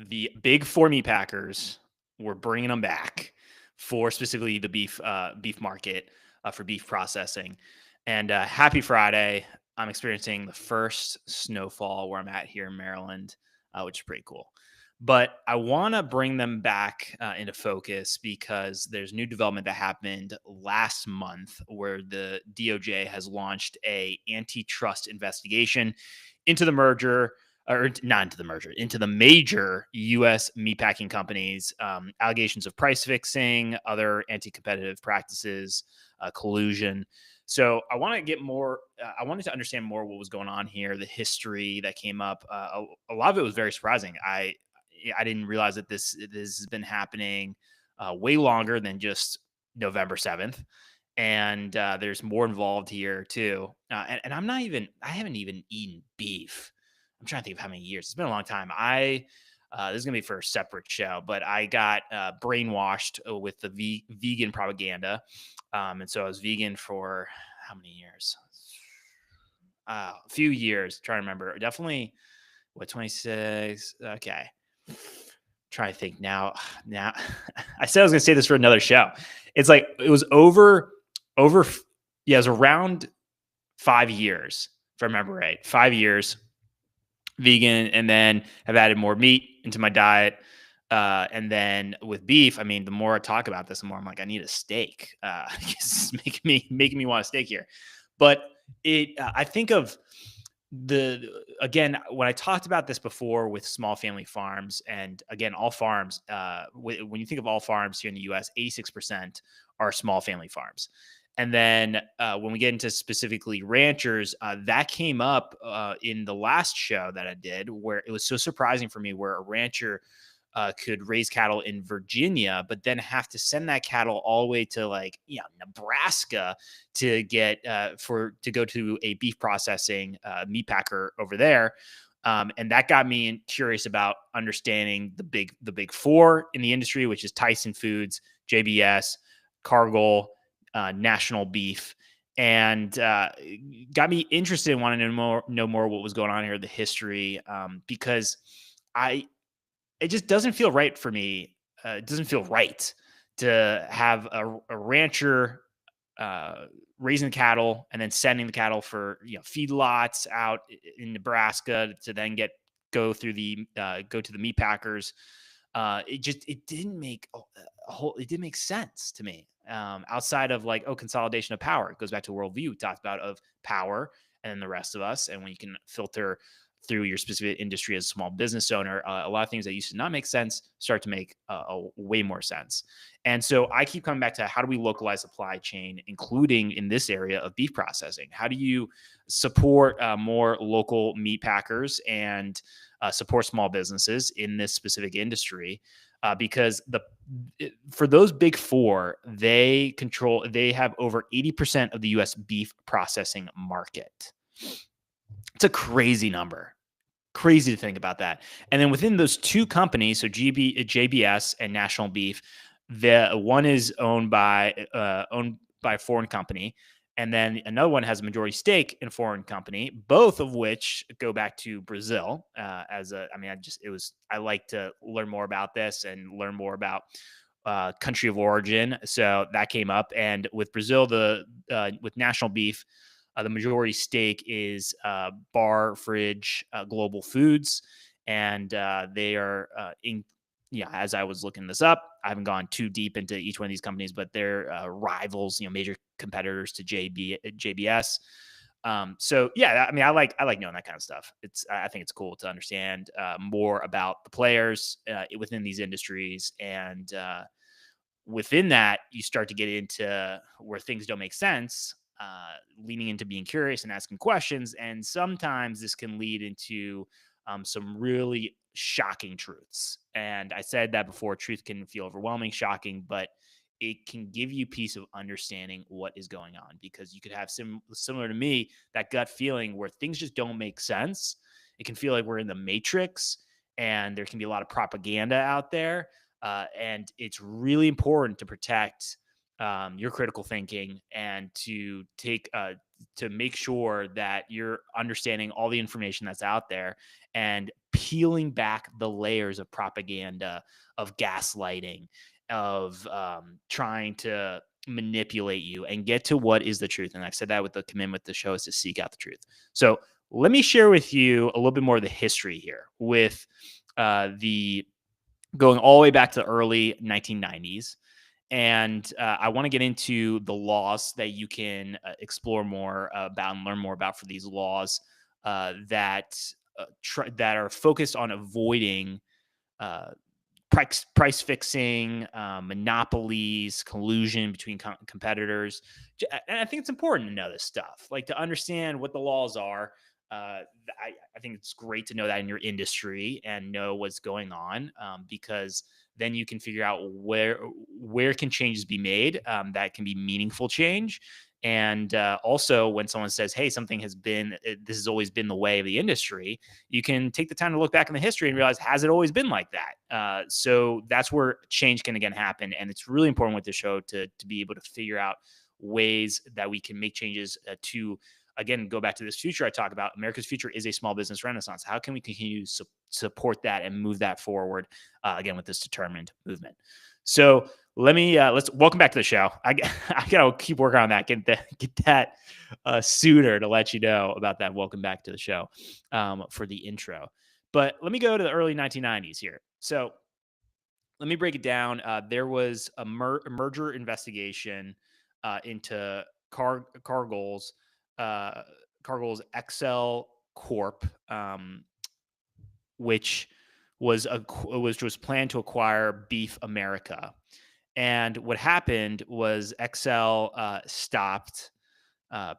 the big four meat packers were bringing them back for specifically the beef market for beef processing. And happy Friday. I'm experiencing the first snowfall where I'm at here in Maryland, which is pretty cool. But I want to bring them back into focus because there's new development that happened last month where the DOJ has launched a antitrust investigation into the merger, or not into the merger, into the major U.S. meatpacking companies, allegations of price fixing, other anti-competitive practices, collusion. So I want to get more. I wanted to understand more what was going on here, the history that came up. A lot of it was very surprising. I didn't realize that this has been happening way longer than just November 7th. And there's more involved here too. And I haven't even eaten beef. I'm trying to think of how many years. It's been a long time. This is gonna be for a separate show, but I got brainwashed with the vegan propaganda, and so I was vegan for how many years? A few years. Trying to remember. Definitely, what, 26? Okay, trying to think now. Now, I said I was gonna say this for another show. It's like it was over. Yeah, it was around 5 years, if I remember right. 5 years vegan, and then have added more meat into my diet. And then with beef, I mean, the more I talk about this, the more I'm like, I need a steak. It's making me want a steak here. But I think of again, when I talked about this before with small family farms, and again, all farms, when you think of all farms here in the US, 86% are small family farms. And then when we get into specifically ranchers, that came up in the last show that I did, where it was so surprising for me, where a rancher could raise cattle in Virginia, but then have to send that cattle all the way to Nebraska to get to go to a beef processing meat packer over there. And that got me curious about understanding the big four in the industry, which is Tyson Foods, JBS, Cargill, National Beef, and got me interested in wanting to know more what was going on here, the history, because it just doesn't feel right for me. It doesn't feel right to have a rancher raising cattle and then sending the cattle for feedlots out in Nebraska to then go to the meat packers. It didn't make it didn't make sense to me. Outside of consolidation of power, it goes back to worldview we talked about of power and then the rest of us. And when you can filter through your specific industry as a small business owner, a lot of things that used to not make sense start to make a way more sense. And so I keep coming back to, how do we localize supply chain, including in this area of beef processing? How do you support more local meat packers and support small businesses in this specific industry? Because for those big four, they have over 80% of the U.S. beef processing market. It's a crazy number. Crazy to think about that. And then within those two companies, so JBS and National Beef, the one is owned by a foreign company, and then another one has a majority stake in a foreign company, both of which go back to Brazil. I like to learn more about this and learn more about country of origin. So that came up, and with Brazil, with National Beef, the majority stake is Bar Fridge Global Foods, and they are as I was looking this up, I haven't gone too deep into each one of these companies, but they're rivals, major competitors to JBS. So yeah, I mean, I like knowing that kind of stuff. I think it's cool to understand more about the players within these industries, and within that, you start to get into where things don't make sense. Leaning into being curious and asking questions. And sometimes this can lead into some really shocking truths. And I said that before, truth can feel overwhelming, shocking, but it can give you peace of understanding what is going on, because you could have similar to me, that gut feeling where things just don't make sense. It can feel like we're in the Matrix, and there can be a lot of propaganda out there. And it's really important to protect your critical thinking, and to make sure that you're understanding all the information that's out there and peeling back the layers of propaganda, of gaslighting, of trying to manipulate you and get to what is the truth. And I've said that with the commitment with the show is to seek out the truth. So let me share with you a little bit more of the history here with the going all the way back to the early 1990s. And I want to get into the laws that you can explore more about and learn more about for these laws that are focused on avoiding uh, price fixing, monopolies, collusion between competitors. And I think it's important to know this stuff, like to understand what the laws are. I think it's great to know that in your industry and know what's going on, because then you can figure out where can changes be made that can be meaningful change. And also, when someone says, "Hey, something this has always been the way of the industry," you can take the time to look back in the history and realize, has it always been like that? So that's where change can again happen. And it's really important with the show to be able to figure out ways that we can make changes to, again, go back to this future I talk about. America's future is a small business renaissance. How can we continue to support that and move that forward, again, with this determined movement? So let's welcome back to the show. I gotta keep working on that. Get that sooner to let you know about that. Welcome back to the show for the intro. But let me go to the early 1990s here. So let me break it down. There was a merger investigation into Cargill's Excel Corp, which was planned to acquire Beef America. And what happened was Excel stopped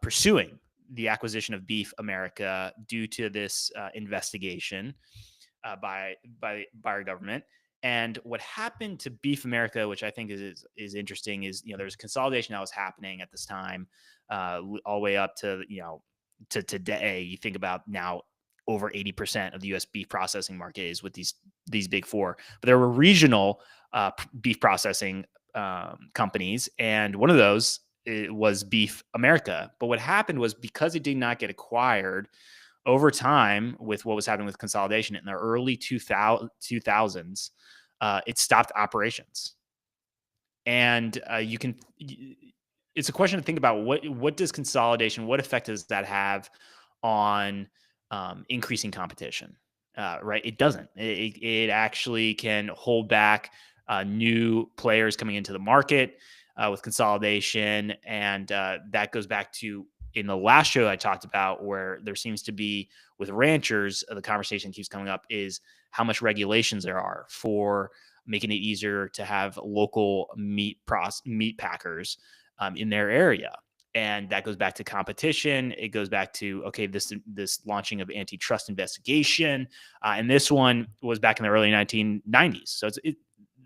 pursuing the acquisition of Beef America due to this investigation by our government. And what happened to Beef America, which I think is interesting, is there's consolidation that was happening at this time, all the way up to to today. You think about now, over 80% of the U.S. beef processing market is with these big four, but there were regional beef processing companies, and one of those was Beef America. But what happened was, because it did not get acquired over time with what was happening with consolidation in the early 2000s, it stopped operations. And it's a question to think about. What does consolidation, what effect does that have on increasing competition? Right? It doesn't. It actually can hold back new players coming into the market with consolidation. And that goes back to, in the last show I talked about, where there seems to be with ranchers, the conversation keeps coming up, is how much regulations there are for making it easier to have local meat packers in their area. And that goes back to competition. It goes back to, okay, this launching of antitrust investigation. And this one was back in the early 1990s. So this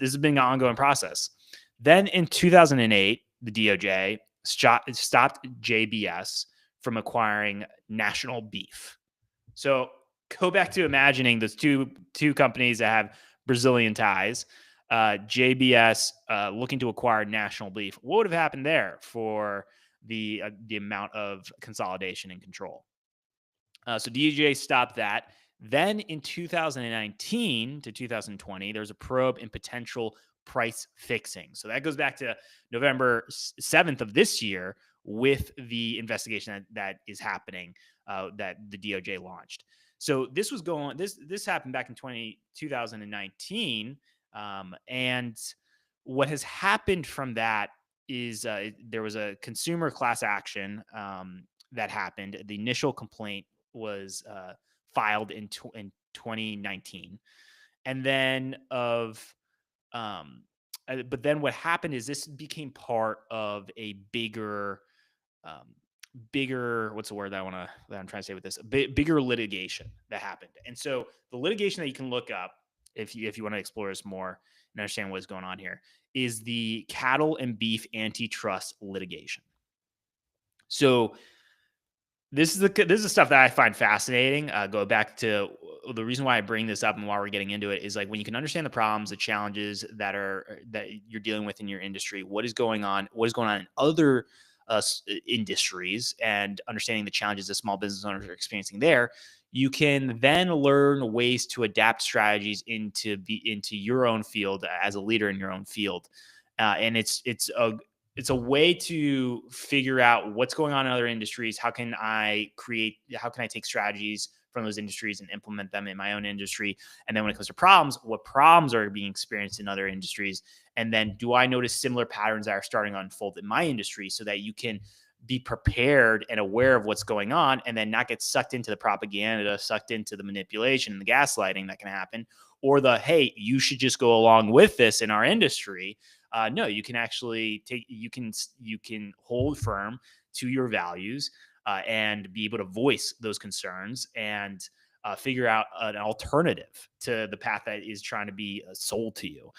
has been an ongoing process. Then in 2008, the DOJ stopped JBS from acquiring National Beef. So go back to imagining those two companies that have Brazilian ties. JBS looking to acquire National Beef. What would have happened there for the amount of consolidation and control? So DOJ stopped that. Then in 2019 to 2020, there's a probe in potential price fixing. So that goes back to November 7th of this year with the investigation that is happening that the DOJ launched. So this was going. This happened back in 2019, and what has happened from that is there was a consumer class action that happened. The initial complaint was filed in 2019, and then but then what happened is this became part of a bigger what's the word that I'm trying to say with this, bigger litigation that happened. And so the litigation that you can look up if you want to explore this more and understand what's going on here is the cattle and beef antitrust litigation. So this is the stuff that I find fascinating. Go back to the reason why I bring this up and why we're getting into it is, like, when you can understand the problems, the challenges that you're dealing with in your industry, what is going on in other industries, and understanding the challenges that small business owners are experiencing there, you can then learn ways to adapt strategies into your own field as a leader in your own field. And it's a way to figure out what's going on in other industries. How can I take strategies from those industries and implement them in my own industry? And then when it comes to problems, what problems are being experienced in other industries? And then do I notice similar patterns that are starting to unfold in my industry, so that you can be prepared and aware of what's going on, and then not get sucked into the propaganda, sucked into the manipulation and the gaslighting that can happen, or the, hey, you should just go along with this in our industry. No, you can actually you can hold firm to your values, and be able to voice those concerns, and figure out an alternative to the path that is trying to be sold to you.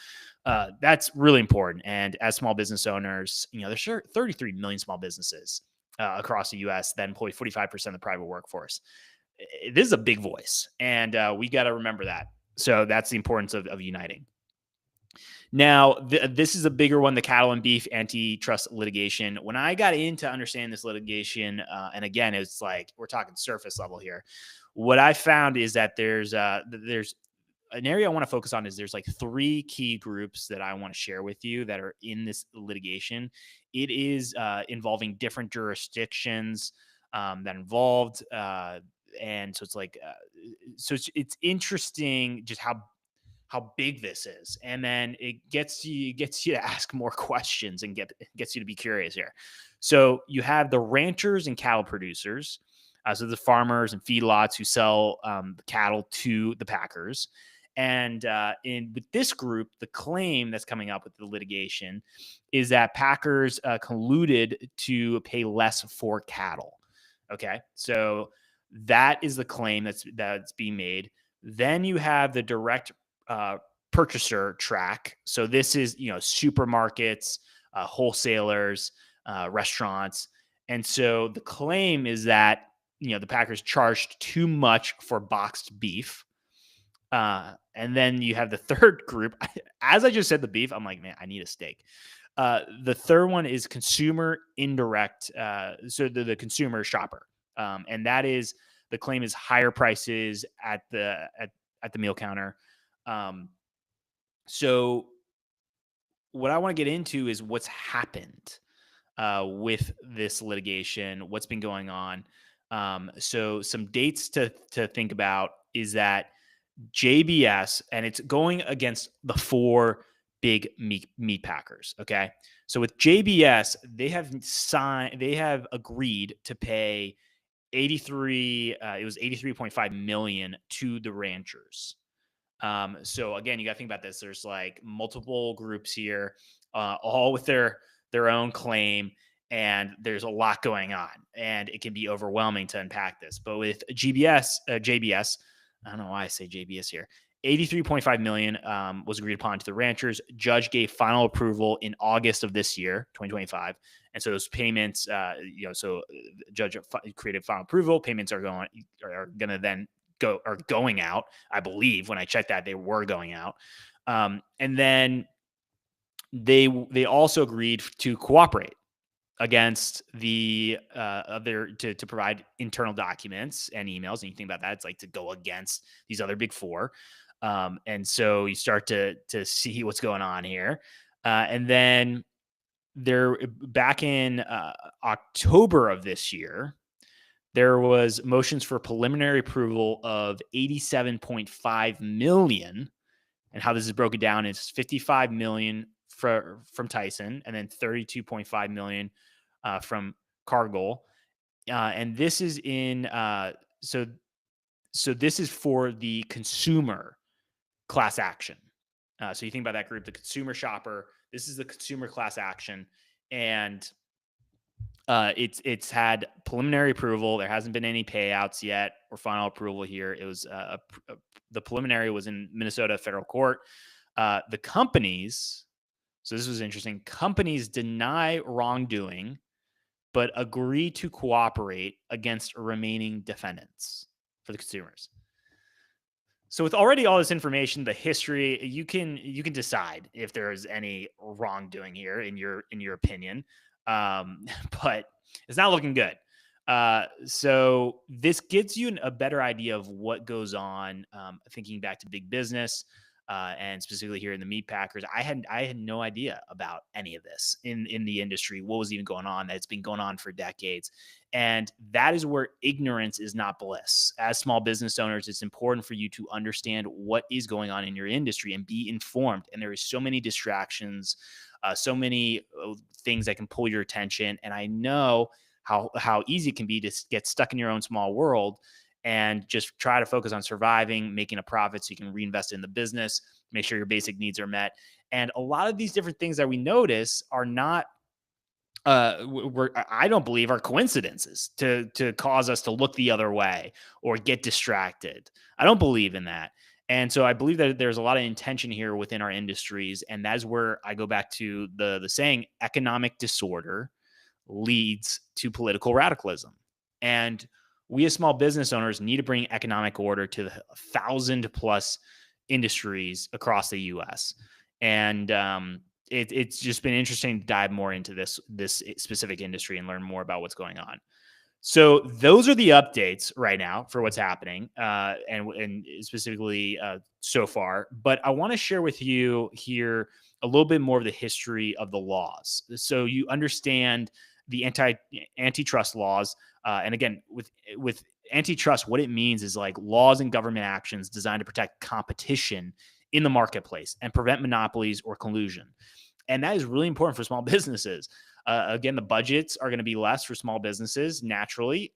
That's really important. And as small business owners, there's 33 million small businesses across the U.S. that employ 45% of the private workforce. This is a big voice, and we got to remember that. So that's the importance of uniting. Now, this is a bigger one, the cattle and beef antitrust litigation. When I got into understanding this litigation, and again, it's like we're talking surface level here, what I found is that there's an area I want to focus on. Is there's like three key groups that I want to share with you that are in this litigation. It is involving different jurisdictions that involved, and so it's like, it's interesting just how big this is, and then it gets you to ask more questions and gets you to be curious here. So you have the ranchers and cattle producers, so the farmers and feedlots who sell cattle to the packers. And with this group, the claim that's coming up with the litigation is that packers colluded to pay less for cattle. Okay, so that is the claim that's being made. Then you have the direct purchaser track. So this is, supermarkets, wholesalers, restaurants. And so the claim is that, the packers charged too much for boxed beef. And then you have the third group. As I just said, the beef, I'm like, man, I need a steak. The third one is consumer indirect. So the consumer shopper. And that is, the claim is higher prices at the meal counter. So what I want to get into is what's happened with this litigation, what's been going on. So some dates to think about is that JBS, and it's going against the four big meat packers. Okay. So with JBS, they have agreed to pay it was 83.5 million to the ranchers. So again, you got to think about this. There's like multiple groups here, all with their own claim, and there's a lot going on, and it can be overwhelming to unpack this. But with JBS, I don't know why I say JBS here. 83.5 million was agreed upon to the ranchers. Judge gave final approval in August of this year, 2025. And so those payments, so judge created final approval. Payments are going to then are going out. I believe when I checked that, they were going out. And then they also agreed to cooperate against the to provide internal documents and emails. And you think about that, it's like to go against these other big four. And so you start to see what's going on here. And then back in October of this year, there was motions for preliminary approval of 87.5 million. And how this is broken down is 55 million from Tyson, and then 32.5 million from Cargill. And this is in so this is for the consumer class action. So you think about that group, the consumer shopper. This is the consumer class action, and it's had preliminary approval. There hasn't been any payouts yet or final approval here. It was the preliminary was in Minnesota federal court. The companies, so this was interesting. Companies deny wrongdoing, but agree to cooperate against remaining defendants for the consumers. So with already all this information, the history, you can decide if there is any wrongdoing here in your opinion. But it's not looking good. So this gives you a better idea of what goes on. Thinking back to big business, and specifically here in the meat packers, I had no idea about any of this in the industry. What was even going on? That it's been going on for decades, and that is where ignorance is not bliss. As small business owners, it's important for you to understand what is going on in your industry and be informed. And there is so many distractions, so many things that can pull your attention. And I know how easy it can be to get stuck in your own small world and just try to focus on surviving, making a profit so you can reinvest in the business, make sure your basic needs are met. And a lot of these different things that we notice are not I don't believe are coincidences to cause us to look the other way or get distracted. I don't believe in that. And so I believe that there's a lot of intention here within our industries. And that's where I go back to the saying economic disorder leads to political radicalism. And we as small business owners need to bring economic order to the 1,000+ industries across the US. And it's just been interesting to dive more into this specific industry and learn more about what's going on. So those are the updates right now for what's happening, and specifically so far. But I want to share with you here a little bit more of the history of the laws, so you understand the antitrust laws. And again, with antitrust, what it means is like laws and government actions designed to protect competition in the marketplace and prevent monopolies or collusion. And that is really important for small businesses. Again, the budgets are going to be less for small businesses naturally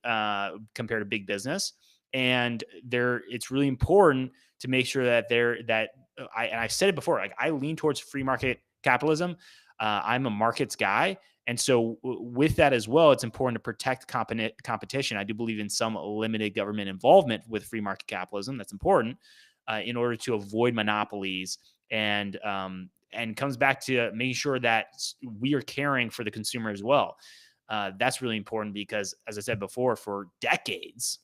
compared to big business, and it's really important to make sure that I've said it before. Like I lean towards free market capitalism. I'm a markets guy, and so with that as well, it's important to protect competition. I do believe in some limited government involvement with free market capitalism. That's important in order to avoid monopolies and comes back to making sure that we are caring for the consumer as well. That's really important because, as I said before, for decades,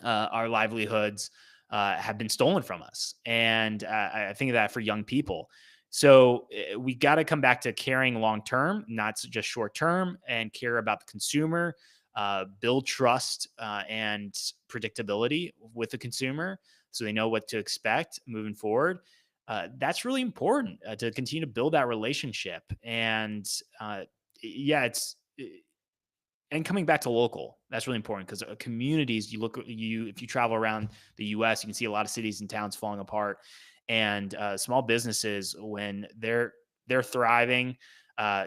our livelihoods have been stolen from us. And I think of that for young people. So we got to come back to caring long term, not just short term, and care about the consumer, build trust and predictability with the consumer so they know what to expect moving forward. That's really important to continue to build that relationship. And yeah, and coming back to local, that's really important because communities, if you travel around the US, you can see a lot of cities and towns falling apart. And small businesses, when they're thriving,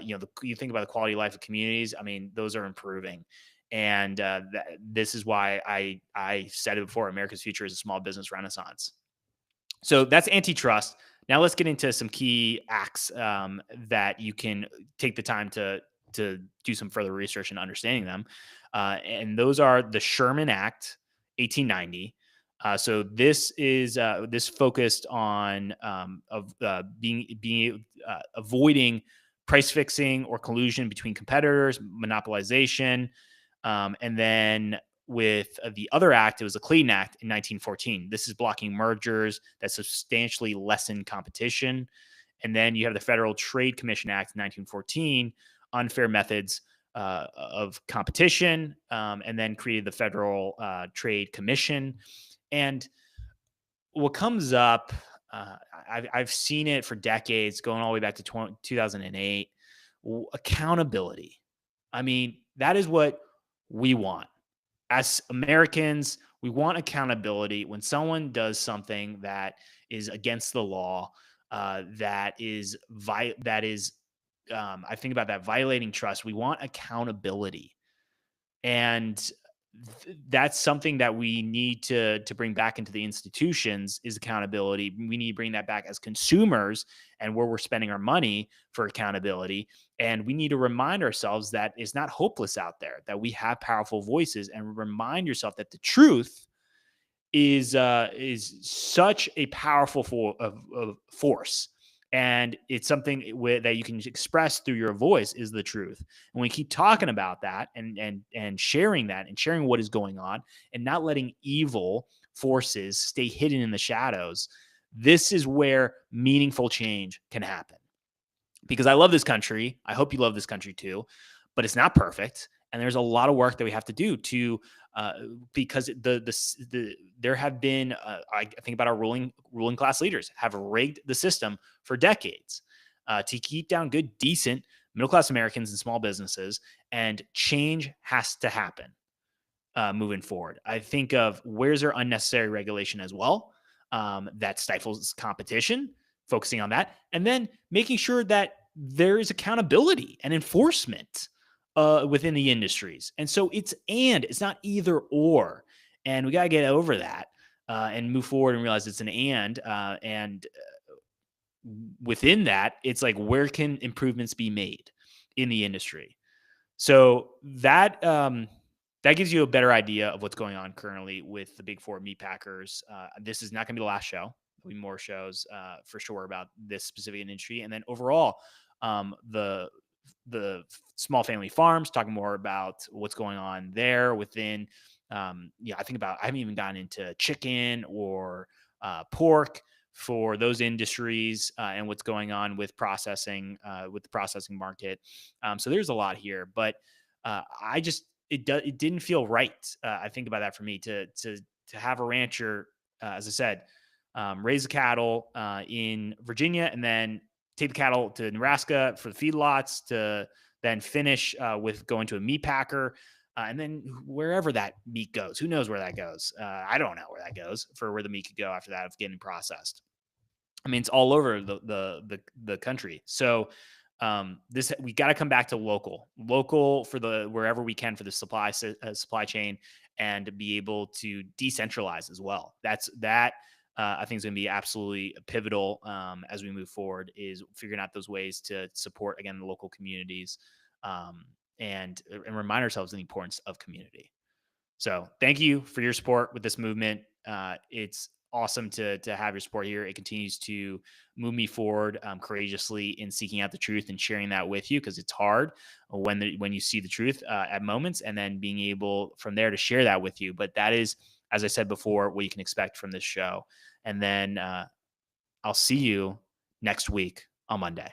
you think about the quality of life of communities. I mean, those are improving. And this is why I said it before, America's future is a small business renaissance. So that's antitrust. Now let's get into some key acts that you can take the time to do some further research and understanding them. And those are the Sherman Act, 1890. So this focused on avoiding price fixing or collusion between competitors, monopolization, and then with the other act, it was the Clayton Act in 1914. This is blocking mergers that substantially lessen competition. And then you have the Federal Trade Commission Act in 1914, unfair methods of competition, and then created the Federal Trade Commission. And what comes up, I've seen it for decades, going all the way back to 2008, accountability. I mean, that is what we want. As Americans, we want accountability when someone does something that is against the law, that is I think about that violating trust. We want accountability, and that's something that we need to bring back into the institutions is accountability. We need to bring that back as consumers and where we're spending our money for accountability. And we need to remind ourselves that it's not hopeless out there, that we have powerful voices, and remind yourself that the truth is such a powerful force. And it's something that you can express through your voice is the truth. And we keep talking about that and sharing that and sharing what is going on and not letting evil forces stay hidden in the shadows. This is where meaningful change can happen. Because I love this country. I hope you love this country too, but it's not perfect. And there's a lot of work that we have to do to uh, because there have been I think about our ruling class leaders have rigged the system for decades to keep down good, decent middle class Americans and small businesses, and change has to happen moving forward. I think of where's there unnecessary regulation as well that stifles competition, focusing on that, and then making sure that there is accountability and enforcement within the industries. And so it's not either or, and we got to get over that and move forward and realize it's an and within that, it's like where can improvements be made in the industry. So that gives you a better idea of what's going on currently with the big four meat packers. This is not going to be the last show. There'll be more shows for sure about this specific industry, and then overall, the small family farms. Talking more about what's going on there within. I haven't even gotten into chicken or pork for those industries and what's going on with processing with the processing market. So there's a lot here, but it didn't feel right. I think about that for me to have a rancher, as I said, raise the cattle in Virginia and then take the cattle to Nebraska for the feedlots to then finish with going to a meat packer. And then wherever that meat goes, who knows where that goes? I don't know where that goes for where the meat could go after that of getting processed. I mean, it's all over the country. So this we got to come back to local for the wherever we can for the supply chain and be able to decentralize as well. That I think is going to be absolutely pivotal as we move forward. Is figuring out those ways to support again the local communities and remind ourselves of the importance of community. So thank you for your support with this movement. It's awesome to have your support here. It continues to move me forward courageously in seeking out the truth and sharing that with you because it's hard when you see the truth at moments and then being able from there to share that with you. But that is, as I said before, what you can expect from this show. And then I'll see you next week on Monday.